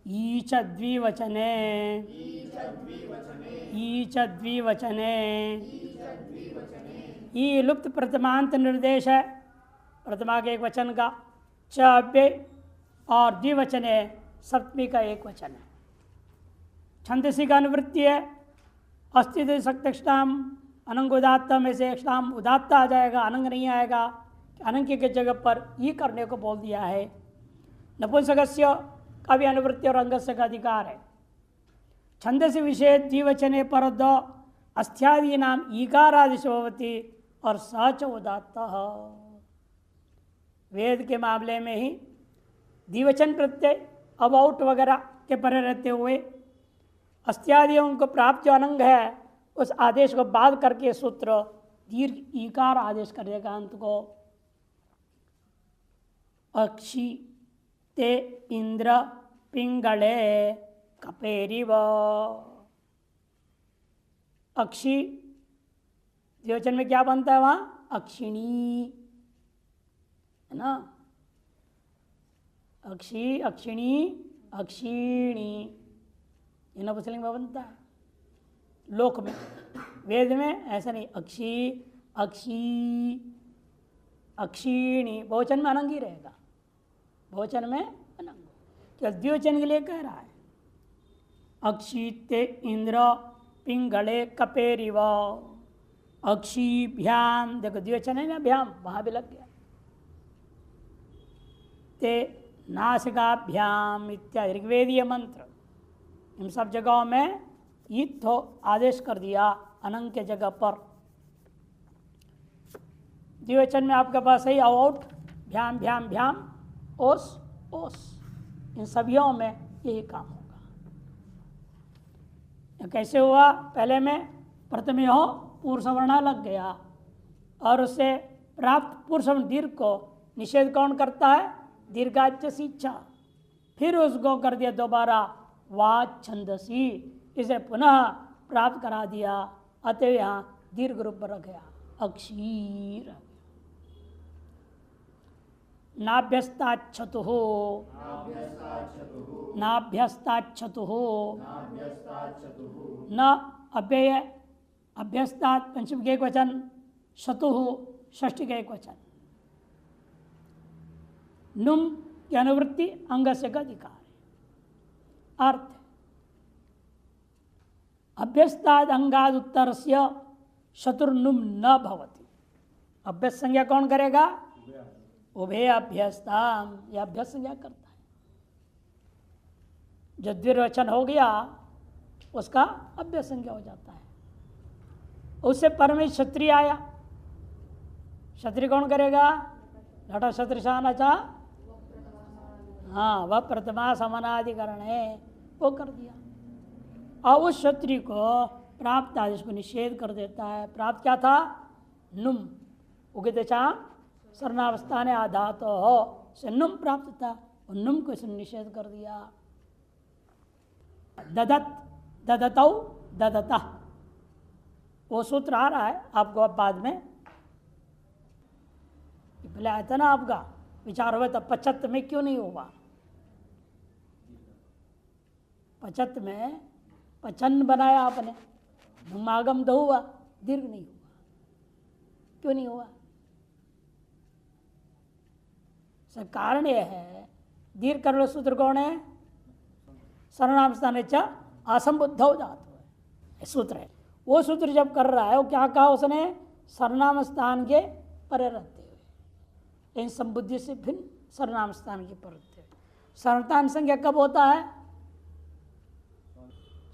Each द्विवचने each द्विवचने ई लुप्त प्रथमांत निर्देश है प्रथमा के एक वचन का, च अव्यय और द्विवचन है सप्तमी का एक वचन है। छंदसी का अनुवृत्ति है अस्तित्व सक्तक्षताम अनंग उदात्त में से क्षताम उदात्त आ जाएगा, अनंग नहीं आएगा। अनंग की जगह पर ई करने को बोल दिया है। नपुंसकस्य का भी अनुवृत्ति और अंगस्य का अधिकार है। छंदसी विषय द्विवचने पर दो अस्थ्यादि नाम ईकारादिश भवति और सच उदात्त। वेद के मामले में ही द्विवचन प्रत्यय अबाउट वगैरह के परे रहते हुए अस्त्यादियों को प्राप्त जो अनंग है उस आदेश को बाद करके सूत्र दीर्घ ईकार आदेश करेगा अंत को। अक्षी ते इंद्र पिंगले कपेरिव। अक्षी द्विवचन में क्या बनता है वहाँ? अक्षिणी है ना। अक्षी अक्षिणी अक्षिणी ये नपुंसकलिंग में बनता है लोक में। वेद में ऐसा नहीं, अक्षी अक्षी अक्षिणी बहुवचन में अनंग ही रहेगा, बहुवचन में अनंग। क्या द्विवचन के लिए कह रहा है? अक्षिते इंद्र पिंगले कपेरिव। अक्षीभ्याम देखो द्विवचन है ना, भ्याम वहां भी लग गया। ते नासिकाभ्याम इत्यादि ऋग्वेदीय मंत्र इन सब जगहों में ईथ आदेश कर दिया अनंग के जगह पर। द्विवचन में आपके पास है आउट भ्याम भ्याम भ्याम ओस ओस, इन सभीयों में यही काम होगा। कैसे हुआ? पहले में प्रथम हो पूर्व सवर्णा लग गया और उससे प्राप्त पूर्व सवर्ण दीर्घ को निषेध कौन करता है? दीर्घाच्य शिक्षा। फिर उसको कर दिया दोबारा वाच छंदसी, इसे पुनः प्राप्त करा दिया, अतः यहाँ दीर्घ रूप पर रख गया अक्षीर। नाभ्यस्ताच्छतुः नाभ्यस्ताच्छतुः न अव्यय अभ्यस्तात् पंचमी के एक वचन, शतुः षष्ठी का एक वचन। नुम की अनुवृत्ति अंगस्य का अधिकार है। अर्थ अभ्यस्ताद अंगाद उत्तरस्य शत्रुनुम न भवति। अभ्यस्त संज्ञा कौन करेगा? उभय अभ्यस्ताम, यह अभ्यस्त संज्ञा करता है। जो द्विवचन हो गया उसका अभ्यस्त संज्ञा हो जाता है। उससे पर में क्षत्रिय आया, क्षत्रिय कौन करेगा? घटो क्षत्रिशान अच्छा, हाँ वह प्रथमा समानाधिकरण है, वो कर दिया। और उस क्षत्रिय को प्राप्त आदेश को निषेध कर देता है। प्राप्त क्या था? नुम उगितचा सर्णावस्था ने आधात हो से नुम प्राप्त था, और नुम को इसने निषेध कर दिया। ददत ददतौ ददता वो सूत्र आ रहा है आपको अब बाद में। पहले आया था ना आपका विचार हुआ था 75 में क्यों नहीं हुआ? 75 में पचन बनाया आपने, धुमागम तो हुआ, दीर्घ नहीं हुआ। क्यों नहीं हुआ? सर कारण यह है, दीर्घ करने सूत्र कौन है? सर्वनाम स्थान असंबुद्ध धातु है, सूत्र है। वो सूत्र जब कर रहा है वो क्या कहा उसने? सर्वनाम स्थान के परे रहते हुए, इन संबुद्धि से भिन्न सर्वनाम स्थान के पर रहते हुए। सर्वनाम संज्ञा कब होता है?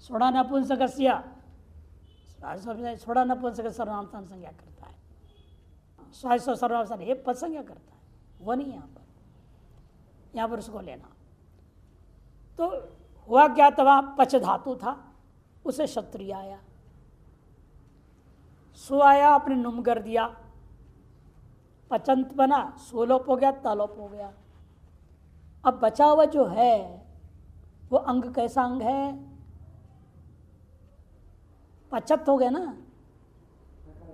सोड़ा नपुंसकस्य, सोड़ा नपुंसक सर्वनाम स्थान संज्ञा करता है। स्वास्थ्य सर्वनाम स्थान ये पद संज्ञा करता है, वो नहीं यहाँ पर। यहाँ पर उसको लेना। तो हुआ क्या था? पच धातु था, उसे क्षत्रिय आया, सु आया, आपने नुम कर दिया, पचंत बना, सोलोप हो गया, तालोप हो गया। अब बचा हुआ जो है वो अंग कैसा अंग है? पचत हो गया ना,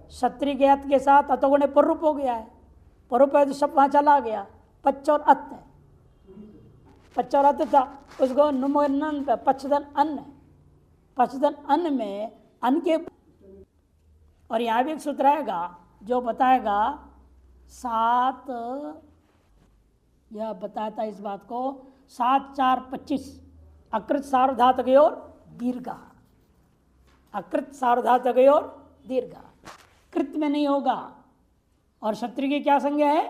क्षत्रिय के अत के साथ अतोगुण परूप हो गया है। परूप है तो शब्द वहां चला गया, पच्च और अत है, पच्च और अत था, उसको नुमोन्नन पे पच्छदन अन्न, पच्छदन अन्न में अन्न के, और यहाँ भी एक सूत्र आएगा जो बताएगा 7, यह बताता इस बात को 7 4 25 अकृत सार्वधातुक और दीर्घ, अकृत सार्वधातुक और दीर्घ, कृत में नहीं होगा। और क्षत्रिय की क्या संज्ञा है?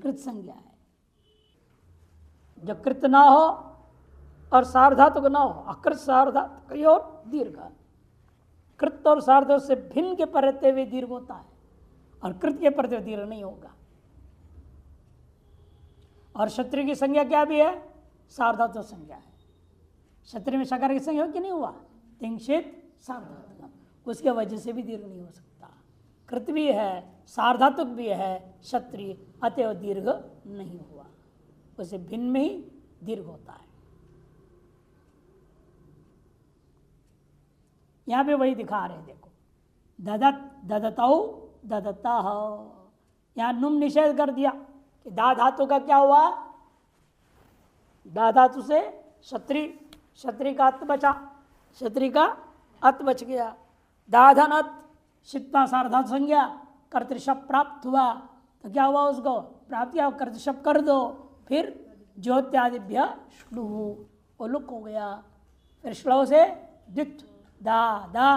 कृत संज्ञा है। जब कृत ना हो और सार्वधातुक ना हो, अकृत सार्वधातुक और दीर्घ, कृत और सार्वधातुक से भिन्न के परते हुए दीर्घ होता है और कृत के परते हुए दीर्घ नहीं होगा। और क्षत्रिय की संज्ञा क्या भी है? सार्वधातुक संज्ञा है। क्षत्रिय में शकार की संज्ञा हो कि नहीं हुआ? तिंशित सार्वधातुक, उसके वजह से भी दीर्घ नहीं हो सकता। कृत भी है, सार्वधातुक भी है, क्षत्रिय, अतएव दीर्घ नहीं हुआ, उसे भिन्न में ही दीर्घ होता है। यहां पे वही दिखा रहे हैं, देखो ददत ददतौ ददता, यहां नुम निषेध कर दिया कि दा धातु का क्या हुआ? दा धातु से क्षत्रिय का अत बचा, क्षत्रिय का अत बच गया। दाधन अत शित्ता सार्वधातु संज्ञा, कर्तृशप प्राप्त हुआ, तो क्या हुआ? उसको प्राप्त किया, कर्तृशप कर दो, फिर ज्योत्यादिभ्य श्लू, वो लुक हो गया। फिर श्लो से द्वित दा दा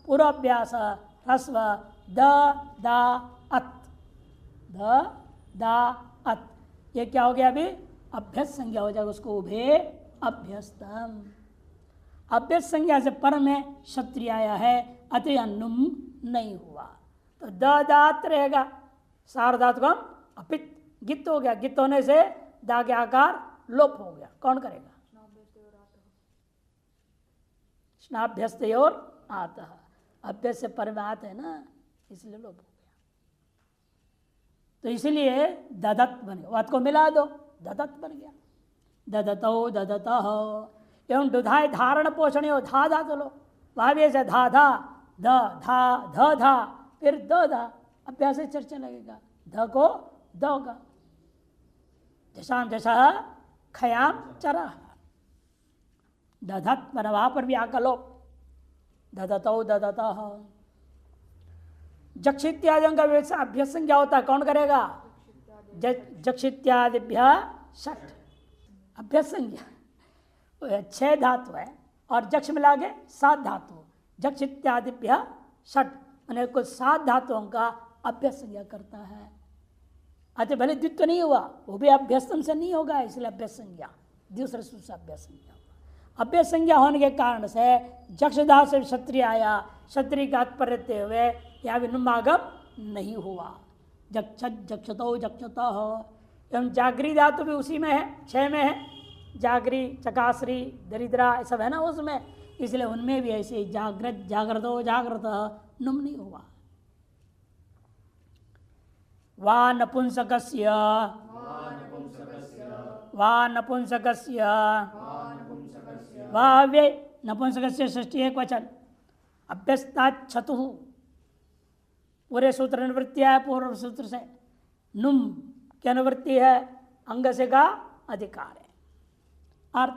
पूर्वाभ्यास ह्रस्व द दा अत, द दा अत, ये क्या हो गया? अभी अभ्यस्त संज्ञा हो जाएगा, उसको उभे अभ्यस्तम। अभ्यस्त संज्ञा से पर में क्षत्रिय आया है, अतः नुम नहीं हुआ, तो द दात रहेगा। सार्वधातुकम अपित गित हो गया, गित होने से दा के आकार लोप हो गया। कौन करेगा? स्नाभ्यस्त और आता, अभ्यस्त से पर में आते है ना, इसलिए लोप हो गया। तो इसलिए ददत बन गया, वात को मिला दो, ददत बन गया। ददतो ददतः, एवं दुधाय धारण पोषण हो, धा धा तो लो, वहां भी ऐसे धा धा ध धा ध धा, फिर द धा, अभ्यास से चर्चा लगेगा, ध को द होगा। जशाम जशा खयाम चरा, दधत बना, वहां पर भी आकलोप, ददतो ददतः। जक्षित्यादि का अभ्यस्त संज्ञा होता है, कौन करेगा? जक्षित्यादिभ्य षट, अभ्यस्त संज्ञा 6 धातु है और जक्ष मिला के 7 धातु, जक्ष इत्यादिभ्य षट, मैंने कुल 7 धातुओं का अभ्यस्त संज्ञा करता है। अतः भले द्वित्व नहीं हुआ, वो भी अभ्यस्तम से नहीं होगा, इसलिए अभ्यस्त संज्ञा दूसरे सूत्र से अभ्यस्त संज्ञा होगा। अभ्यस्त संज्ञा होने के कारण से जक्षदा से क्षत्रिय आया, क्षत्रिय का पर रहते हुए यहाँ भी नुमागम नहीं हुआ। जक्षत जक्षतो जक्षतः, एवं जागरी धातु भी उसी में है, 6 में है, जागरी चकाश्री दरिद्रा सब है ना उसमें, इसलिए उनमें भी ऐसे जागृत जागृतो जागृत नुम नहीं हुआ। वा नपुंसकस्य वा नपुंसकस्य वा व्यय, नपुंसकस्य षष्ठी एक वचन, अभ्यस्तात् छतुः, पूरे सूत्र निवृत्ति है पूर्व सूत्र से, नुम की अनुवृत्ति है, अंग से का अधिकार है। अर्थ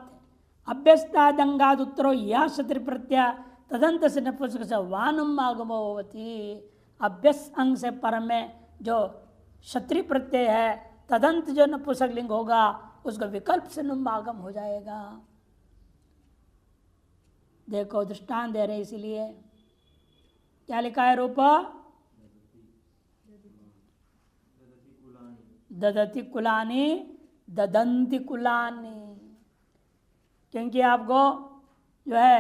अभ्यस्तादंगाद उत्तरो या क्षत्रिय प्रत्यय तदंत से नपुंसक से वानुम आगमो होती, अभ्यस्त अंग से पर में जो क्षत्रिय प्रत्यय है, तदंत जो नपुंसक लिंग होगा उसका विकल्प से नुम आगम हो जाएगा। देखो दृष्टांत दे रहे, इसीलिए क्या लिखा है? रूप ददति कुलानी ददंती कुलानी, क्योंकि आपको जो है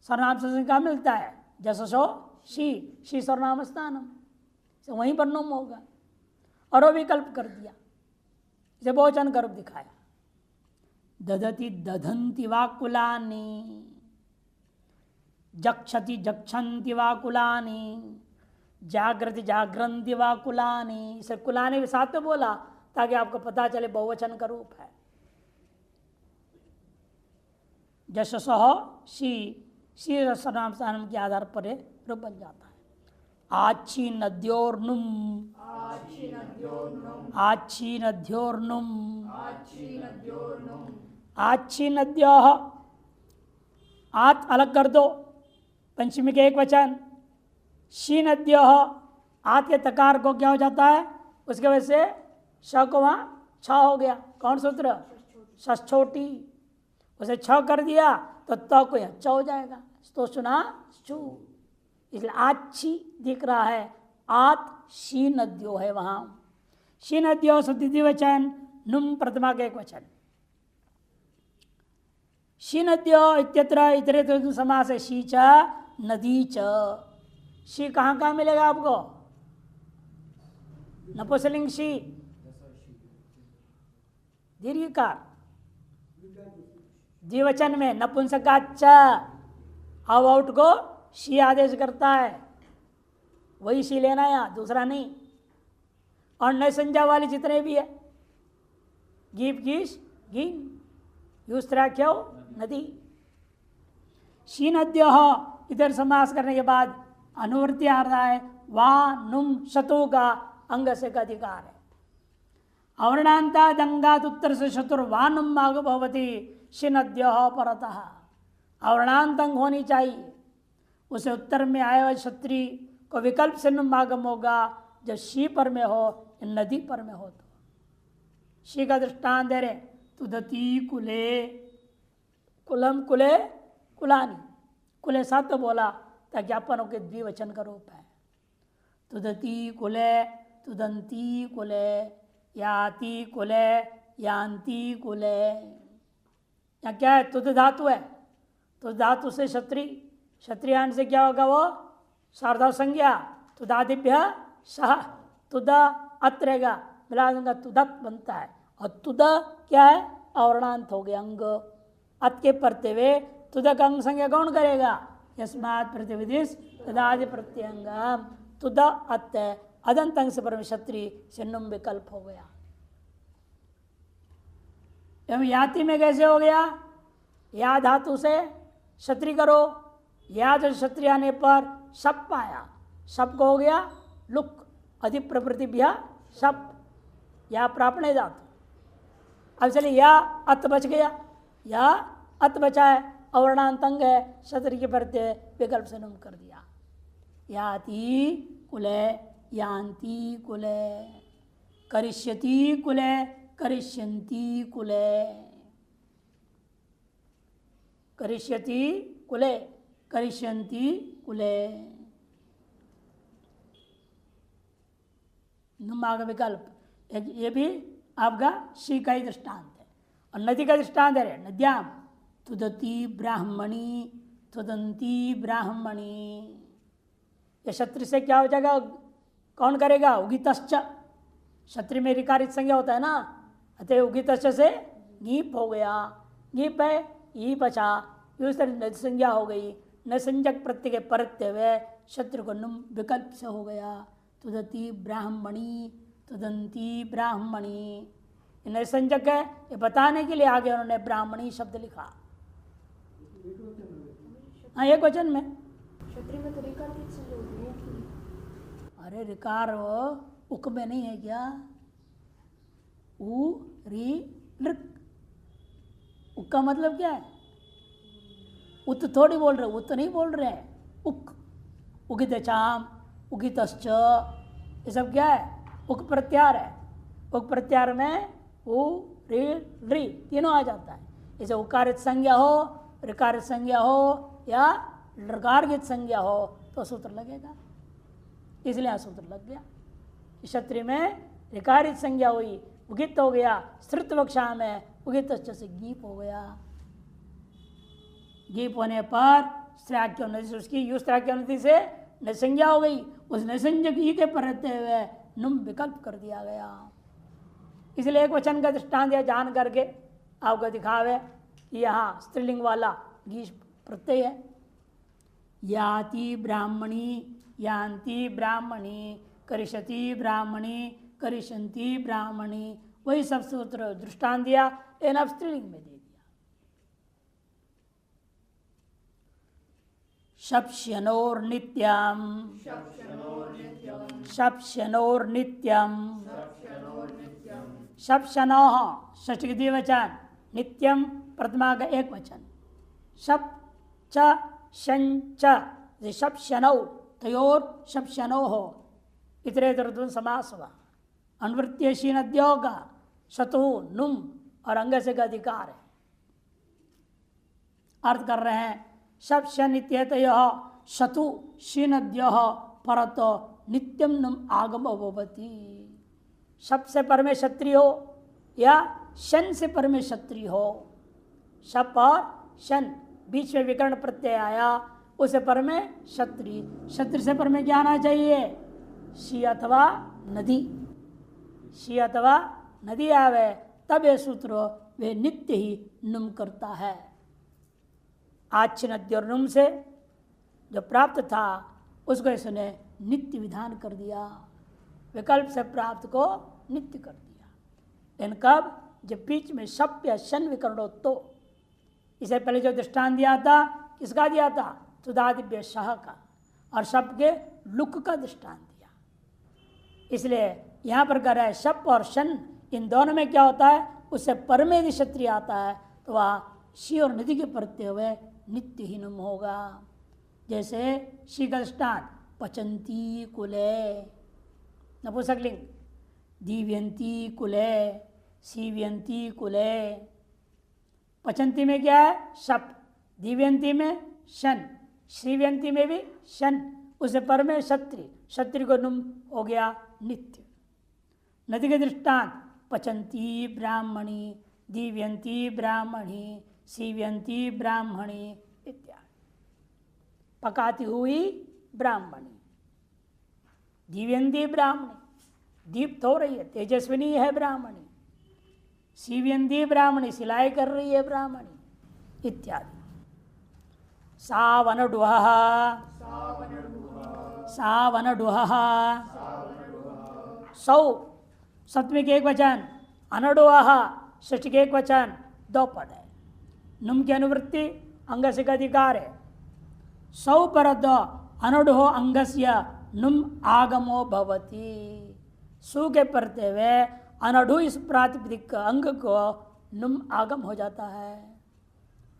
सर्वनाम से क्या मिलता है? जसो शी सर्वनाम स्थानम, से वहीं पर नुम होगा, और वो विकल्प कर दिया, इसे बहुवचन कर दिखाया। ददति दधंति वा कुलानी, जक्षति जक्षन्ति वा कुलानी, जागृति जागृंति वा कुलानी, इसे कुलानी के साथ में बोला ताकि आपको पता चले बहुवचन का रूप है। जशसह शी सर्वनाम स्थानम के आधार पर रूप बन जाता है। आच्छी नद्योर्नुम, आच्छी नद्योर्नुम, आच्छी नद्यो, आत अलग कर दो, पंचमी के एक वचन। शी नद्यो, आत के तकार को क्या हो जाता है, उसके वजह से श को वहाँ छ हो गया। कौन सूत्र, षष्ठोटी, उसे छ कर दिया तो त को यहाँ च हो जाएगा, तो सुना चू, इसलिए आच्छी दिख रहा है, आत शी नद्यो है वहाँ। शी नद्यो द्वितीय वचन, नुम प्रथमा के एक वचन। शी नद्यो इत्यत्र इतरेतर समास है, शी च नदी च। शी कहाँ कहाँ मिलेगा आपको, नपुंसकलिंग शी, दीर्घकार, द्विवचन में नपुंसकाच्च, हाउ आउट को शी आदेश करता है, वही शी लेना है यहाँ, दूसरा नहीं। और नए संज्ञा वाले जितने भी है, गीप गीस गीन, यूस्त्राख्यो नदी। शी नद्यो इधर समास करने के बाद अनुवृत्ति आ रहा है, वा नुम शतु का अंग से का अधिकार है। अवर्णांता दंगात उत्तर से शत्रुवानुम आग भवती शिनद्यो परतः, अवर्णांत अंग होनी चाहिए, उसे उत्तर में आए हुए क्षत्रि को विकल्प से नुम आगम होगा जब शी पर में हो, नदी पर में हो। तो शी का दृष्टांत दे रहे, तुदती कुले, कुलम कुले कुलानी, कुले साथ तो बोला ताकि अपनों के द्विवचन का रूप है। तुदती कुले, तुदंती कुले, याति कुले, यान्ति कुले। यहाँ क्या है, तुद धातु है, तुद धातु से क्षत्रि, क्षत्रियान से क्या होगा वो सार्धव संज्ञा, तुदादिभ्य सह, तुद अत रहेगा, मिला दूंगा तुदत बनता है। और तुद क्या है, अवर्णांत हो गया अंग, अत के परते हुए तुद का अंग संज्ञा कौन करेगा, यस्मात् प्रतिविधिस तदादि प्रत्यंगम, तुद अत अदंत अंग से परम क्षत्रि से नुम विकल्प हो गया। एवं याति में कैसे हो गया, या धातु से क्षत्रि करो, या जो क्षत्रि आने पर शप पाया, शप को हो गया लुक, अधिक प्रवृत्तिभ्य शप, या प्रापणे धातु। अब चलिए या अत बच गया, या अत बचा है, अवर्णांत अंग है, क्षत्रि के प्रत्यय विकल्प से नुम कर दिया। याति कुले, यान्ति कुले, करिष्यति कुले, करिष्यन्ति कुले, करिष्यति कुले, करिष्यन्ति कुले, नुमाग विकल्प, ये भी आपका शी का ही दृष्टांत है। और नदी का दृष्टांत है, नद्याम तुदती ब्राह्मणी, तुदंती ब्राह्मणी। ये क्षत्रि से क्या हो जाएगा, कौन करेगा, उगितश्च, क्षत्रि में रिकारित संज्ञा होता है ना, अतः उगितश्च से गीप हो गया, गीप है ई बचा, इस तरह नद संज्ञा हो गई, न संज्ञक प्रत्यय के परत्य हुए क्षत्रि को नुम विकल्प से हो गया। तुदती ब्राह्मणी, तुदंती ब्राह्मणी, नए संज्ञक है, ये बताने के लिए आगे उन्होंने ब्राह्मणी शब्द लिखा। हाँ एक वचन में, क्षत्रिय में तो रिकार किस से होती है? अरे रिकार उक में नहीं है क्या, उ री लृक, उक का मतलब क्या है, उत थोड़ी बोल रहे, उत नहीं बोल रहे हैं, उक, उगित चाम, उगितश्च, ये सब क्या है, उक प्रत्यार है। उक प्रत्यार में उ री री तीनों आ जाता है। जैसे उकारित संज्ञा हो, ऋकारित संज्ञा हो या लृगार्गित संज्ञा हो तो सूत्र लगेगा, इसलिए सूत्र लग गया। क्षत्रि में ऋकारित संज्ञा हुई, उगित हो गया, श्रुत वक्षा में उगित से गीप हो गया। गीप होने पर स्त्राक्योन्नति, उसकी यू स्त्राक्योन्नति से नसंज्ञा हो गई, उस नसंज्ञक ई के पर रहते हुए नुम विकल्प कर दिया गया। इसलिए एक वचन का दृष्टांत यह जान करके आपको दिखावे कि यहाँ स्त्रीलिंग वाला गीश प्रत्यय है। याति ब्राह्मणी, यान्ति ब्राह्मणी, करिष्यति ब्राह्मणी, करिष्यन्ति ब्राह्मणी, वही सब सूत्र दृष्टांत दिया, लेकिन अब स्त्रीलिंग में दे दिया। शप्स्यनोर नित्यम, शप्स्यनोर नित्यम, शप्स्यनोः षष्ठी द्विवचन, नित्यम प्रतिमा का एक वचन। शप च शन च शप शनौ तयोर शप शनो हो इतरेतर समास हुआ। अनुवृत्तीय शीन अद्यो का शतु नुम और अंग से का अधिकार है। अर्थ कर रहे हैं शप शन इत्येतयो शतु शीन अद्यो परतो नित्यम नुम आगम भवति। शप से पर में क्षत्रिय हो या शन से पर में क्षत्रिय हो। शप और शन बीच में विकर्ण प्रत्यय आया, उसे पर में क्षत्रिय, क्षत्रिय से पर में क्या आना चाहिए? शी अथवा नदी। शी अथवा नदी आवे तब ये सूत्र वे नित्य ही नुम करता है। आच्छिन्न और नुम से जो प्राप्त था उसको इसने नित्य विधान कर दिया, विकल्प से प्राप्त को नित्य कर दिया। इन कब? जब बीच में शप या शन विकर्ण हो तो। इसे पहले जो दृष्टांत दिया था किसका दिया था? सुधादिव्य शाह का, और शप के लुक का दृष्टांत दिया। इसलिए यहां पर कह रहा है शप और शन इन दोनों में क्या होता है? उससे पर में यदि क्षत्रिय आता है तो वह शी और नदी के पढ़ते हुए नित्यहीनम होगा। जैसे शी का दृष्टांत पचंती कुले नपुंसकलिंग, दीव्यंती कुले, सीव्यंती कुले। पचंती में क्या है? शप, दिव्यंती में शन, श्रीव्यंती में भी शन, उसे पर में क्षत्रिय, क्षत्रिय को नुम हो गया नित्य। नदी के दृष्टांत पचंती ब्राह्मणी, दिव्यंती ब्राह्मणी, सीव्यंती ब्राह्मणी इत्यादि। पकाती हुई ब्राह्मणी, दिव्यंती ब्राह्मणी, दीप्त हो रही है, तेजस्विनी है ब्राह्मणी। सीव्यंती ब्राह्मणी, सिलाई कर रही है ब्राह्मणी इत्यादि। सावनडुह, सावनडुह, सौ सप्तमी के एक वचन, अनडुह षष्ठी के एक वचन, दो पद है। नुम की अनुवृत्ति अंग से का अधिकार है। सौ पर दो अनडुह अंगस्य नुम आगमो भवति। सु के पढ़ते हुए अनडु इस प्रातिपदिक अंग को नुम आगम हो जाता है।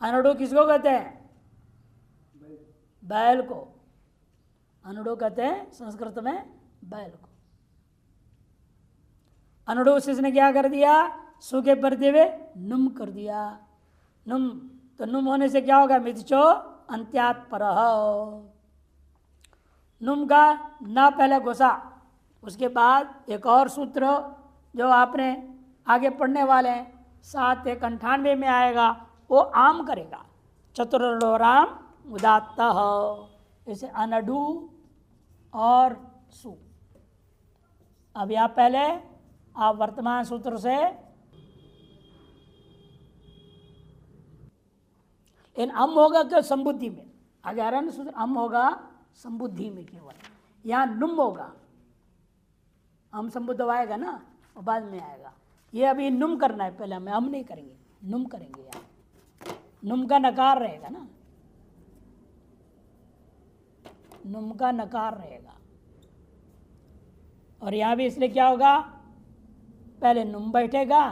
अनडु किसको कहते हैं? बैल को। अनडु कहते हैं संस्कृत में बैल को। अनडु से इसने क्या कर दिया? सु के पढ़ते हुए नुम कर दिया। नुम तो नुम होने से क्या होगा? मिथचो अंत्यात परह। नुम का ना पहले घुसा, उसके बाद एक और सूत्र जो आपने आगे पढ़ने वाले हैं 798 में आएगा, वो आम करेगा। चतुर्लोराम उदात्त, जैसे अनडु और सु। अब यहाँ पहले आप वर्तमान सूत्र से इन अम होगा क्या? संबुद्धि में। आगे आ रहा है ना सूत्र, अम होगा संबुद्धि में केवल। यहाँ नुम होगा, हम संबुद्ध आएगा ना, और बाद में आएगा। ये अभी नुम करना है, पहले हमें हम नहीं करेंगे, नुम करेंगे। यहाँ नुम का नकार रहेगा ना, नुम का नकार रहेगा। और यहाँ भी इसलिए क्या होगा? पहले नुम बैठेगा,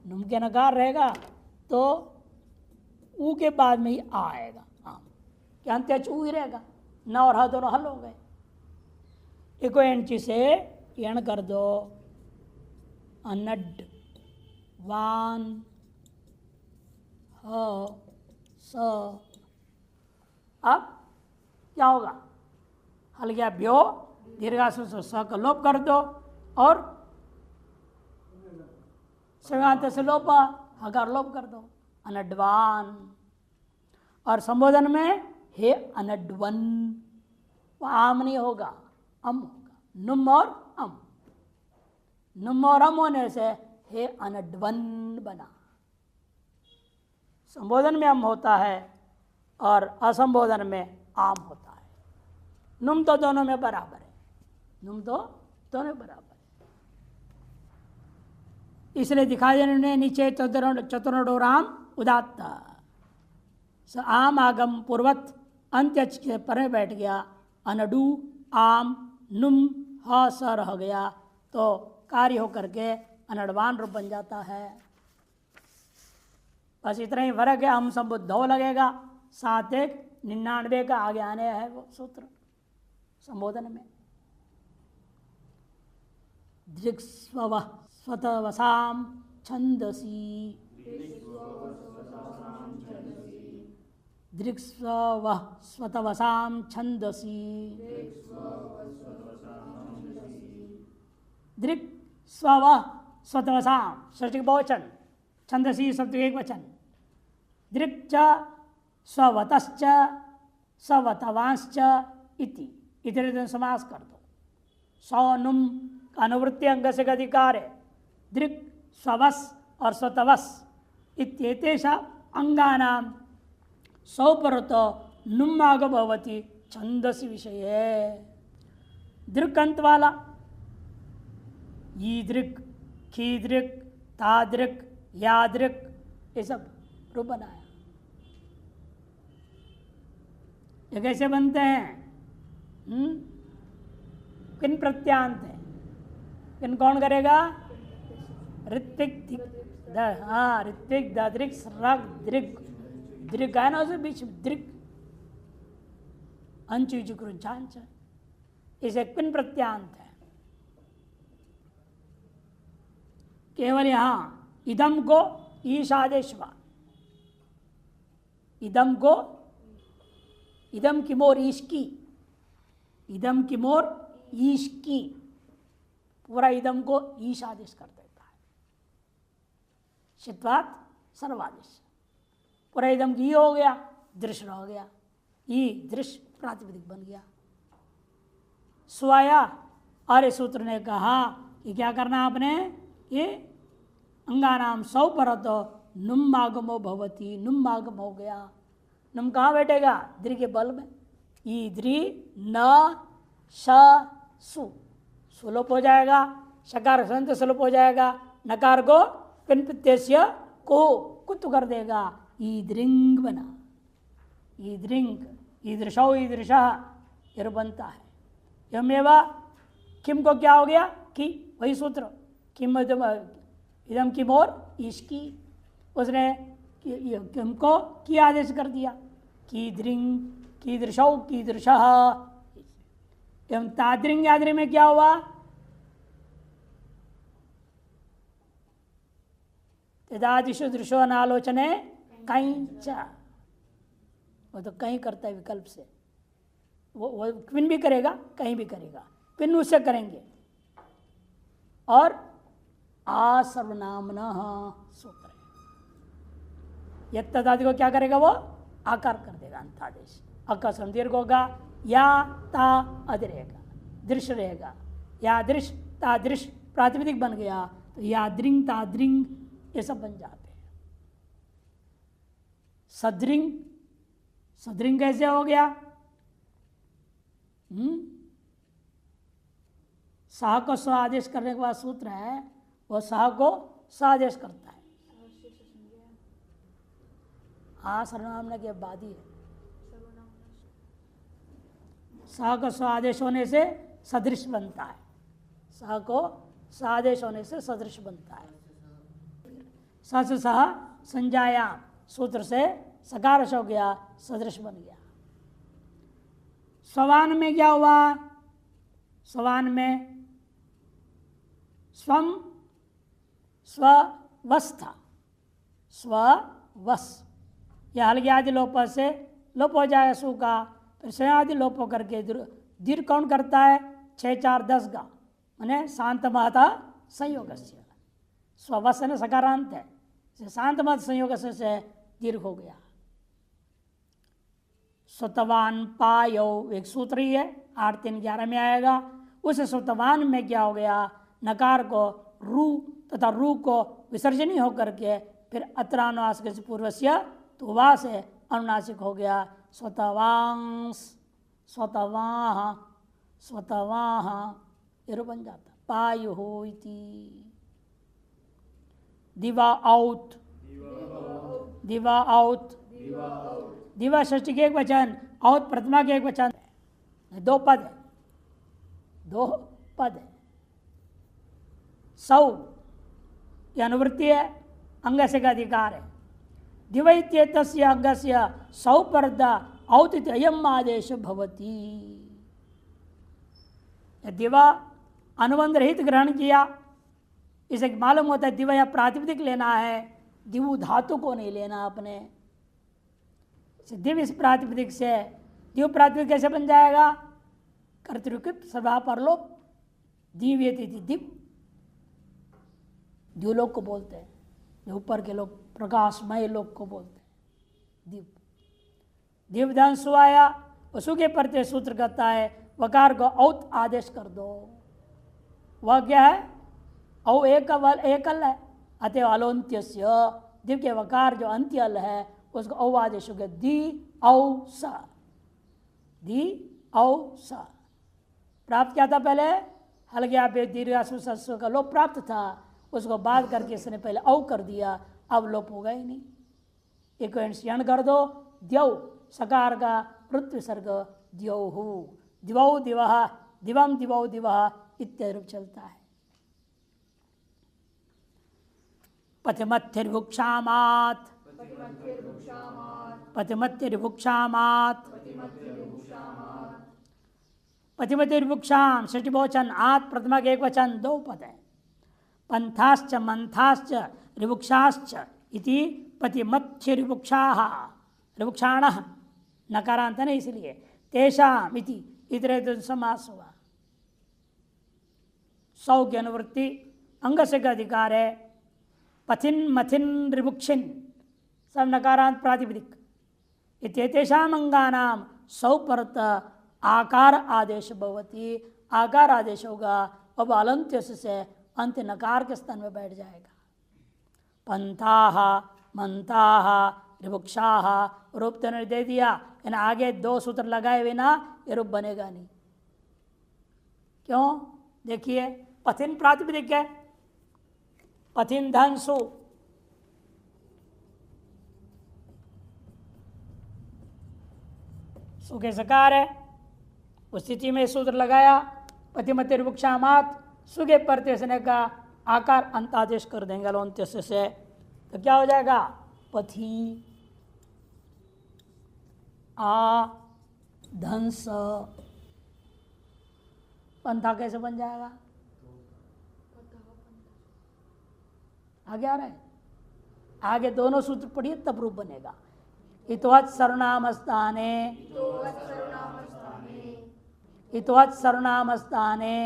नुम के नकार रहेगा, तो ऊ के बाद में ही आ आएगा। आम क्या अंत्य ऊ ही रहेगा। न और ह दोनों हल हो गए। इको एंची से यण कर दो। अनड वान ह स। अब क्या होगा? हल गया भ्यो, दीर्घासु से स का लोप कर दो और संगांत से लोप हकार लोप कर दो। अनडवान। और संबोधन में हे अनडवन, वो आम नहीं होगा, अम होगा। नुम और अम, नुम और अम होने से हे अनडवन बना। संबोधन में अम होता है और असंबोधन में आम होता है। नुम तो दोनों में बराबर है, नुम तो दोनों बराबर है। इसलिए दिखा देने नीचे चतुर्णोराम उदात्त। आम आगम पूर्वत अंत्य के पर बैठ गया। अनडू आम नुम ह स रह गया, तो कार्य होकर के अनडवान रूप बन जाता है। बस इतना ही फर्क है, हम संबुद्धो लगेगा, 7-1-99 का आगे आने है वो सूत्र संबोधन में। दृक्स्व स्वतवसाम छंदसी, दृक्स्व स्वतवसाम छंदसी, दृक् स्व स्वतवसाम षष्ठी बहुवचन, छंदसी सप्तमी एक वचन, दृक् च स्ववतश्च स्वतवांश्च इति, इतने समास कर दो। सौनुम अनुवृत्ति अंग से अधिकार है। दृक् स्ववस और स्वतवस इत्येतेषा अंगानाम सौपरतो नुम्माग भवति छंदसी विषय। दृक् अंत वाला ईदृक्, खीदृक्, तादृक्, यादृक्, ये सब रूप बनाया। ये कैसे बनते हैं? किन प्रत्यांत है? किन कौन करेगा? ऋत्विक, हाँ ऋत्विक, दृक्, स्रग, दृक्, दृक् है ना, उसे बीच में दृक्, अंचु जुक्रुंचांच, इसे किन प्रत्यांत है। केवल यहां इदम को ईशादेशवा, इदम को, इदम की मोर ईश की, इदम की मोर ईश की, पूरा इदम को ईश आदेश कर देता है। शित्वात सर्वादेश, पूरा इदम की ई हो गया, दृश्य हो गया, ई दृश्य प्रातिपदिक बन गया। स्वाया आर्य सूत्र ने कहा कि क्या करना आपने, ये अंगानाम सौ परत नुम्मागमो भवती, नुम्मागम हो गया। नुम कहाँ बैठेगा? दृ के बल में। ई दृ न श सु, सुलोप हो जाएगा, शकार संत सुलोप हो जाएगा, नकार को पिन प्रत्यय को कुत कर देगा, ईदृंग बना, ईदृंग, ईदृशौ ईदृशा ये बनता है। यमेवा किम को क्या हो गया? कि वही सूत्र, किम इदम की मोर इसकी, उसने किम को की आदेश कर दिया, कीदृंग, कीदृशौ कीदृशः। एवं तादृंग यादृंग में क्या हुआ? तदादिशु दृशो अनालोचने कहीं च, वो तो कहीं करता है विकल्प से, वो क्विन भी करेगा, कहीं भी करेगा, क्विन उससे करेंगे। और आ सर्वनामना सूत्र है, यत्तदादि को क्या करेगा? वो आकार कर देगा, अंतादेश, अका दीर्घ होगा, या ता अध रहेगा, दृश्य रहेगा, या दृश्य ता दृश्य प्रातिपदिक बन गया, तो या दृंग ता दृंग ये सब बन जाते हैं। सदृंग, सदृंग कैसे हो गया? सह को स्व आदेश करने के बाद सूत्र है, वो सह को स आदेश करता है। हाँ सर्वनाम के बाद ही है। सह को स्व आदेश होने से सदृश बनता है, सह को स आदेश होने से सदृश बनता है। स सह संजायाम सूत्र से सकारश हो गया, सदृश बन गया। स्ववान में क्या हुआ? स्ववान में स्वम स्ववस था, स्ववस, यह हल्के आदि लोप से लोप हो जाएगा सु का, फिर स्वयं आदि लोप होकर के दीर्घ कौन करता है? 6 4 10 का, मैंने शांत महता संयोग से, स्ववस ने सकारांत है, शांत मत संयोग से दीर्घ हो गया। स्वतवान पायो एक सूत्र ही है, 8 3 11 में आएगा। उस स्वतवान में क्या हो गया? नकार को रू तथा रू को विसर्जनी होकर के फिर अत्रानुनासिक से पूर्वस्य तो वा से अनुनासिक हो गया। स्वतवांस, स्वतवाह, स्वतवाह ये बन जाता। पायु हो इति, दिवा आउट, दिवा आउट, दिवा षष्ठी के एक वचन, औत प्रथमा के एक वचन, 2 पद है, 2 पद है। सौ की अनुवृत्ति है, अंग से का अधिकार है। दिवैत्येतस्य अङ्गस्य सौपर्द औतिथ्य अयम आदेश भवति। दिवा अनुबंध रहित ग्रहण किया, इसे मालूम होता है दिवा या प्रातिपदिक लेना है, दिवु धातु को नहीं लेना अपने। दिव इस प्रातिपदिक से, दिव प्रातिपदिक कैसे बन जाएगा? कर्तृकृत सभा परलोप दिव्यति दिव, द्युलोक को बोलते हैं, जो ऊपर के लोग प्रकाशमय लोक को बोलते हैं दिव। दिवधांश आया, वसु के प्रत्यय सूत्र कहता है वकार को औत आदेश कर दो। वह क्या है? औ एकल है, अतः अलोन्त्यस्य दिव के वकार जो अंत्यल है उसको औ आदेश हो गया, दी औ स, दी औ स। प्राप्त क्या था पहले? हल गया पे दीर्घ का लोप प्राप्त था, उसको बाद करके इसने पहले औ कर दिया, अब लोप होगा ही नहीं। एक यण कर दो, द्यौ सकार का पृथ्वी सर्ग द्यौहु, दिवौ दिवः, दिवम दिवौ दिवः इत्यादि रूप चलता है। पथिमत्थिर्भुक्षामात्, पथिमत्थिर्भुक्षामात्, पथिमतिर्भुक्षाम षष्ठी बहुवचन, आत् प्रथमा के एक वचन, दो पद है। पंथाश्च मंथाश्च ऋभुक्षाश्च इति पतिमत्थिर्भुक्षाः, ऋभुक्षाणः नकारांत है इसलिए, तेषाम इति इतरे समास हुआ। सौ की अनुवृत्ति अंग से का अधिकार है। पथिन मथिन ऋभुक्षिन सब नकारांत प्रातिपदिक, इत्येतेषाम् अंगानाम सौ परत आकार आदेश भवति, आकार आदेश होगा, अब अलंत्य से अंत नकार के स्थान में बैठ जाएगा। पंथाः मंथाः ऋभुक्षाः, रूप तो ने दे दिया, यानी आगे दो सूत्र लगाए बिना ये रूप बनेगा नहीं। क्यों? देखिए पथिन प्रातिपदिक है, पथिन धनसु, सु के सकार है, उस स्थिति में सूत्र लगाया, पतिमति ऋभुक्षामात्, सु के प्रत्यय का आकार अंतादेश कर देंगे अलोन्त्य से, तो क्या हो जाएगा? पथि आ धंस, पंथा कैसे बन जाएगा? आगे आ रहा है, आगे दोनों सूत्र पढ़िए तब रूप बनेगा। इतवत् सर्वनामस्थाने, इतवत् सर्वनामस्थाने,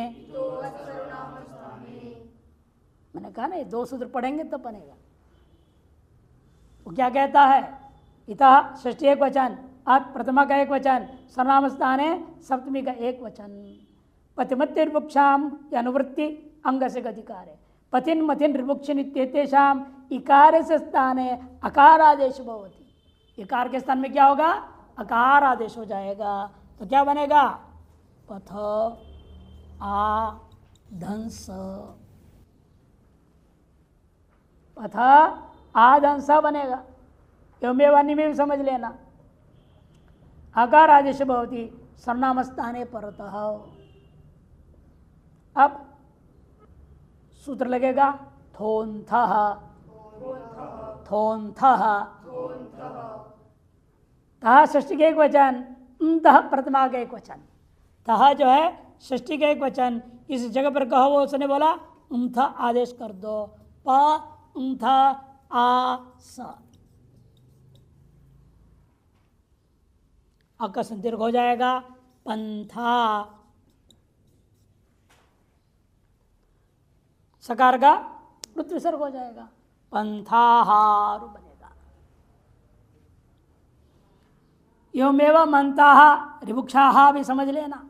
मैंने कहा ना ये दो सूत्र पढ़ेंगे तब बनेगा। वो क्या कहता है? इतः षष्ठी एक वचन, अत प्रथमा का एक वचन, सर्वनाम स्थाने सप्तमी का एक वचन। पतिमत्तिर्भुक्षाम की अनुवृत्ति अंग से अधिकार है। पतिन मथिन ऋभुक्षिन इत्येतेषाम इकार से स्थाने अकार आदेश भवति, इकार के स्थान में क्या होगा? अकार आदेश हो जाएगा, तो क्या बनेगा? पथ आ धंस, पथ आधंस बनेगा। एवमेवानी में भी समझ लेना, अकार आदेश भवति सर्वनाम स्थाने परतः। अब सूत्र लगेगा थोन्थः, थोन्थः, तः षष्ठी के एक वचन, तः प्रथमा का एक वचन। तः जो है षष्ठी का एक वचन, इस जगह पर कहो, वो उसने बोला उम्थ आदेश कर दो, प उम्थ आ स, अकस्म दीर्घ हो जाएगा। पंथा सकार का पृथ्वी सर्ग हो जाएगा, पंथाहार बनेगा। एवमेव मंताः ऋभुक्षाः भी समझ लेना,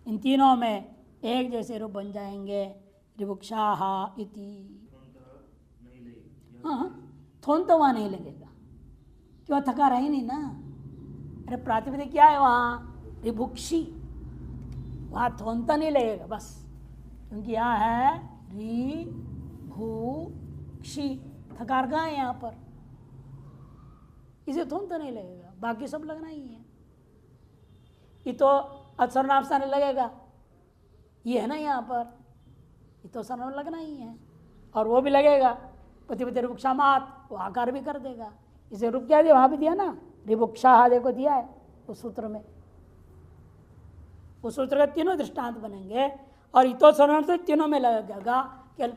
इन तीनों में एक जैसे रूप बन जाएंगे, ऋभुक्षाः इति। हाँ, थोन तो वहाँ नहीं लगेगा, क्यों? थका रही नहीं ना। अरे प्रातिपदिक क्या है वहाँ? ऋभुक्षी, वहाँ थोनता नहीं लगेगा बस, क्योंकि यहाँ है री भू क्षी, थकार कहाँ है यहाँ पर, इसे थोनता नहीं लगेगा, बाकी सब लगना ही है। ये तो सर्वनाम स्थान लगेगा, ये है ना यहाँ पर, ये तो सर्वनाम लगना ही है, और वो भी लगेगा। पतिपति रुक्षामात, वो आकार भी कर देगा। इसे रूप क्या दिया, वहाँ भी दिया ना, रिभुक्षा देखो दिया है उस सूत्र में। उस सूत्र के तीनों दृष्टांत बनेंगे और इतो सरण से तीनों में लगेगा कि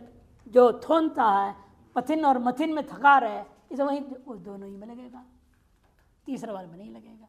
जो थोनता है पथिन और मथिन में थकार है, इसे वहीं दोनों ही में लगेगा, तीसरे वाले में नहीं लगेगा।